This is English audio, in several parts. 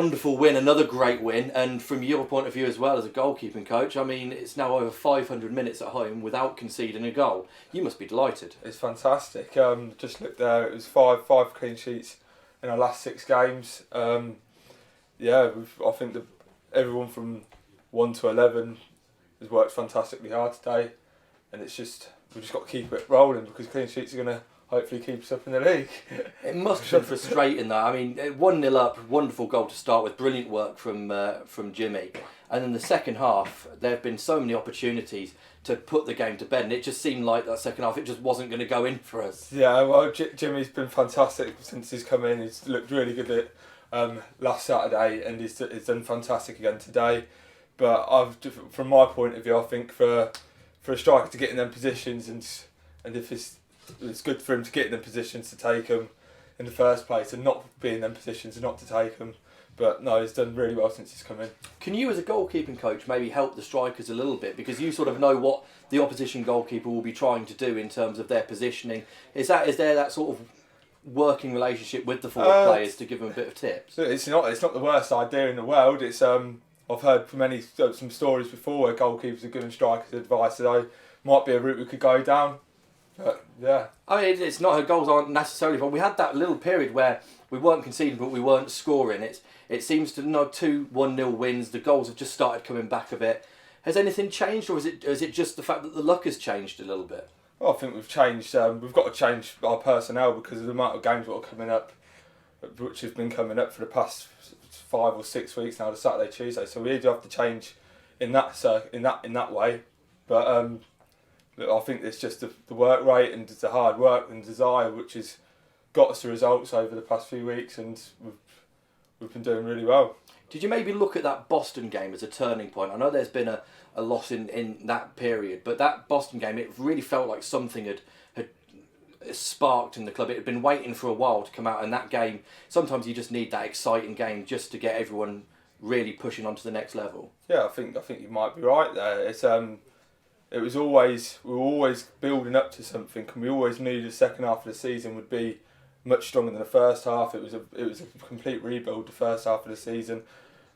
wonderful win, another great win, and from your point of view as well as a goalkeeping coach, I mean, it's now over 500 minutes at home without conceding a goal. You must be delighted. It's fantastic. Just looked there, it was five clean sheets in our last 6 games. I think that everyone from 1 to 11 has worked fantastically hard today, and we've just got to keep it rolling because clean sheets are going to hopefully keep us up in the league. It must have been frustrating though. I mean, 1-0 up, wonderful goal to start with, brilliant work from Jimmy. And in the second half, there have been so many opportunities to put the game to bed, and it just seemed like that second half, it just wasn't going to go in for us. Yeah, well, Jimmy's been fantastic since he's come in. He's looked really good at last Saturday, and he's done fantastic again today. But from my point of view, I think for a striker to get in them positions, and if it's good for him to get in them positions to take them in the first place, and not be in them positions and not to take them. But no, he's done really well since he's come in. Can you, as a goalkeeping coach, maybe help the strikers a little bit, because you sort of know what the opposition goalkeeper will be trying to do in terms of their positioning? Is there that sort of working relationship with the forward players to give them a bit of tips? It's not the worst idea in the world. It's I've heard from some stories before where goalkeepers are giving strikers advice that might be a route we could go down. But yeah, I mean, it's not her goals aren't necessarily, but we had that little period where we weren't conceding, but we weren't scoring. It seems to 2-1-0 wins. The goals have just started coming back a bit. Has anything changed, or is it just the fact that the luck has changed a little bit? Well, I think we've changed. We've got to change our personnel because of the amount of games that are coming up, which have been coming up for the past 5 or 6 weeks now, the Saturday, Tuesday. So we either have to change in that way, but I think it's just the work rate and the hard work and desire which has got us the results over the past few weeks, and we've been doing really well. Did you maybe look at that Boston game as a turning point? I know there's been a loss in that period, but that Boston game, it really felt like something had sparked in the club. It had been waiting for a while to come out, and that game, sometimes you just need that exciting game just to get everyone really pushing on to the next level. Yeah, I think you might be right there. It's we were always building up to something, and we always knew the second half of the season would be much stronger than the first half. It was a complete rebuild the first half of the season,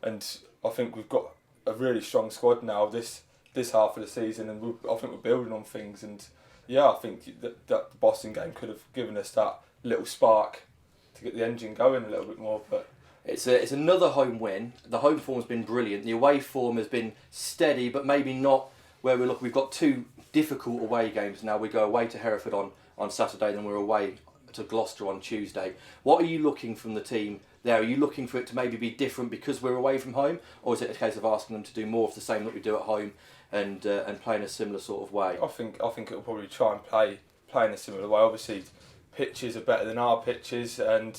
and I think we've got a really strong squad now this half of the season, and I think we're building on things. And yeah, I think that the Boston game could have given us that little spark to get the engine going a little bit more. But it's another home win. The home form's been brilliant. The away form has been steady, but maybe not where we look. We've got 2 difficult away games now. We go away to Hereford on Saturday, then we're away to Gloucester on Tuesday. What are you looking from the team there? Are you looking for it to maybe be different because we're away from home, or is it a case of asking them to do more of the same that we do at home and play in a similar sort of way? I think it'll probably try and play in a similar way. Obviously, pitches are better than our pitches, and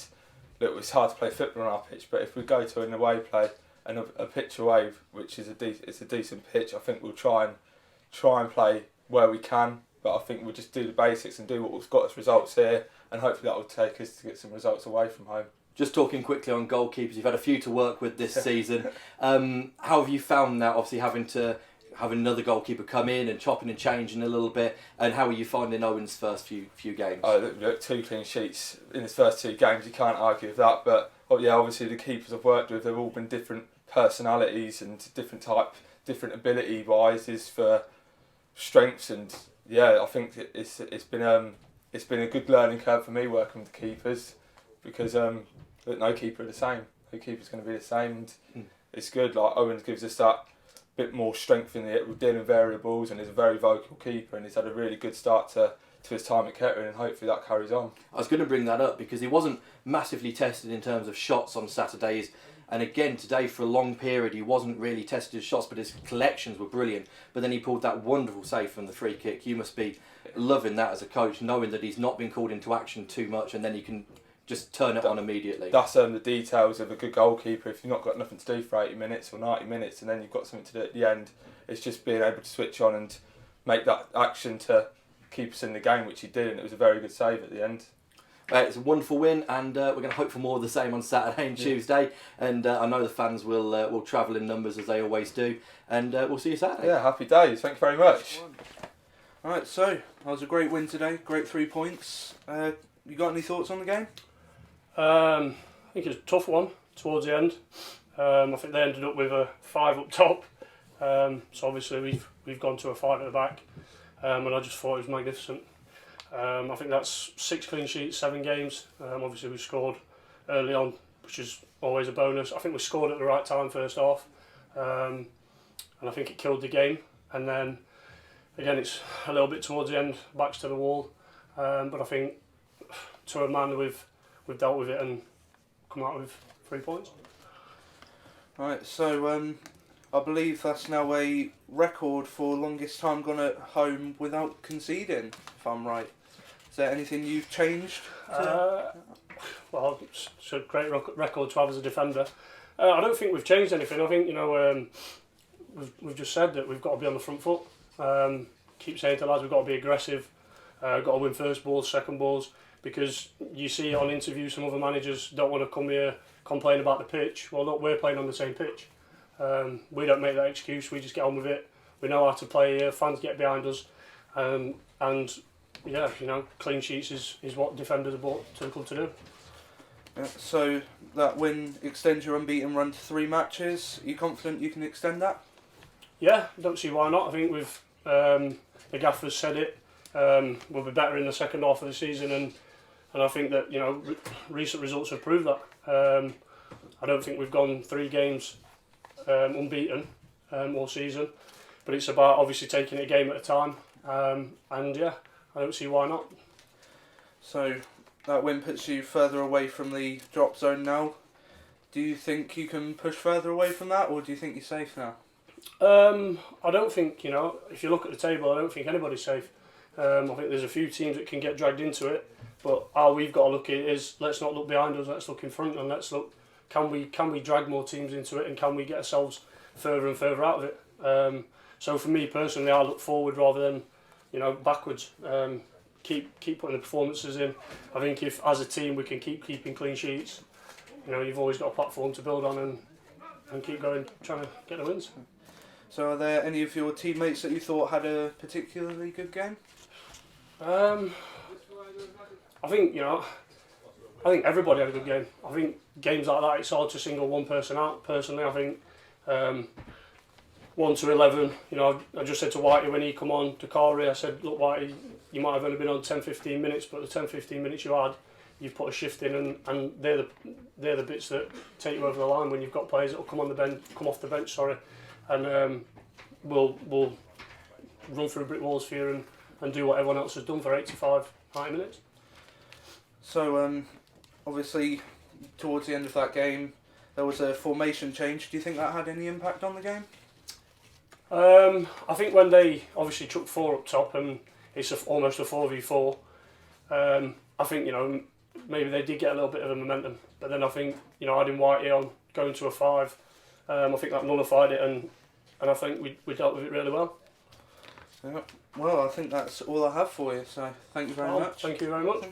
look, it's hard to play football on our pitch. But if we go to an away play and a pitch away, which is a decent pitch, I think we'll try and play where we can. But I think we'll just do the basics and do what got us results here, and hopefully that will take us to get some results away from home. Just talking quickly on goalkeepers, you've had a few to work with this season. How have you found that, obviously having to have another goalkeeper come in and chopping and changing a little bit, and how are you finding Owen's first few games? Oh, look, 2 clean sheets in his first 2 games, you can't argue with that. But yeah, obviously the keepers I've worked with, they've all been different personalities and different ability wises for strengths, and yeah, I think it's been a good learning curve for me working with the keepers, because no keeper are the same. No keeper's going to be the same, and it's good. Like Owen gives us that bit more strength in the dealing with variables, and he's a very vocal keeper, and he's had a really good start to his time at Kettering, and hopefully that carries on. I was going to bring that up because he wasn't massively tested in terms of shots on Saturdays. And again, today for a long period, he wasn't really tested his shots, but his collections were brilliant. But then he pulled that wonderful save from the free kick. You must be loving that as a coach, knowing that he's not been called into action too much, and then you can just turn it on immediately. That's the details of a good goalkeeper. If you've not got nothing to do for 80 minutes or 90 minutes, and then you've got something to do at the end, it's just being able to switch on and make that action to keep us in the game, which he did, and it was a very good save at the end. It's a wonderful win, and we're going to hope for more of the same on Saturday and Tuesday. And I know the fans will travel in numbers as they always do. And we'll see you Saturday. Yeah, happy days. Thank you very much. Alright, so that was a great win today. Great 3 points. You got any thoughts on the game? I think it was a tough one towards the end. I think they ended up with a 5 up top. So obviously we've gone to a 5 at the back, and I just thought it was magnificent. I think that's 6 clean sheets, 7 games. Obviously we scored early on, which is always a bonus. I think we scored at the right time first half, and I think it killed the game. And then again, it's a little bit towards the end, backs to the wall. But I think to a man we've dealt with it and come out with 3 points. Right, so I believe that's now a record for longest time gone at home without conceding, if I'm right. Is there anything you've changed? Well, it's a great record to have as a defender. I don't think we've changed anything. I think, we've just said that we've got to be on the front foot. Keep saying to the lads we've got to be aggressive, got to win first balls, second balls, because you see on interviews some other managers don't want to come here complain about the pitch. Well, look, we're playing on the same pitch. We don't make that excuse, we just get on with it. We know how to play here, fans get behind us, and yeah, clean sheets is what defenders are brought to the club to do. Yeah, so that win extends your unbeaten run to 3 matches. Are you confident you can extend that? Yeah, don't see why not. I think we've the gaffers said it. We'll be better in the second half of the season, and I think that recent results have proved that. I don't think we've gone 3 games unbeaten all season, but it's about obviously taking it a game at a time, and yeah, I don't see why not. So that win puts you further away from the drop zone now. Do you think you can push further away from that, or do you think you're safe now? I don't think, if you look at the table, I don't think anybody's safe. I think there's a few teams that can get dragged into it, but how we've got to look at it is, let's not look behind us, let's look in front, and let's look, can we drag more teams into it, and can we get ourselves further and further out of it? So for me personally, I look forward rather than backwards. Keep putting the performances in. I think if as a team we can keep keeping clean sheets, you've always got a platform to build on and keep going, trying to get the wins. So are there any of your teammates that you thought had a particularly good game? I think everybody had a good game. I think games like that, it's hard to single one person out. Personally, I think 1 to 11. I just said to Whitey when he come on to Corey, I said, look, Whitey, you might have only been on 10-15 minutes, but the 10-15 minutes you had, you've put a shift in, and they're the bits that take you over the line when you've got players that will come off the bench, and we'll run through brick walls for you and do what everyone else has done for 85-90 minutes. So obviously towards the end of that game there was a formation change. Do you think that had any impact on the game? I think when they obviously took 4 up top and it's almost a 4v4, I think maybe they did get a little bit of a momentum, but then I think adding Whitey on, going to a 5, I think that nullified it, and I think we dealt with it really well. Yeah. Well, I think that's all I have for you, so thank you very much. Thank you very much.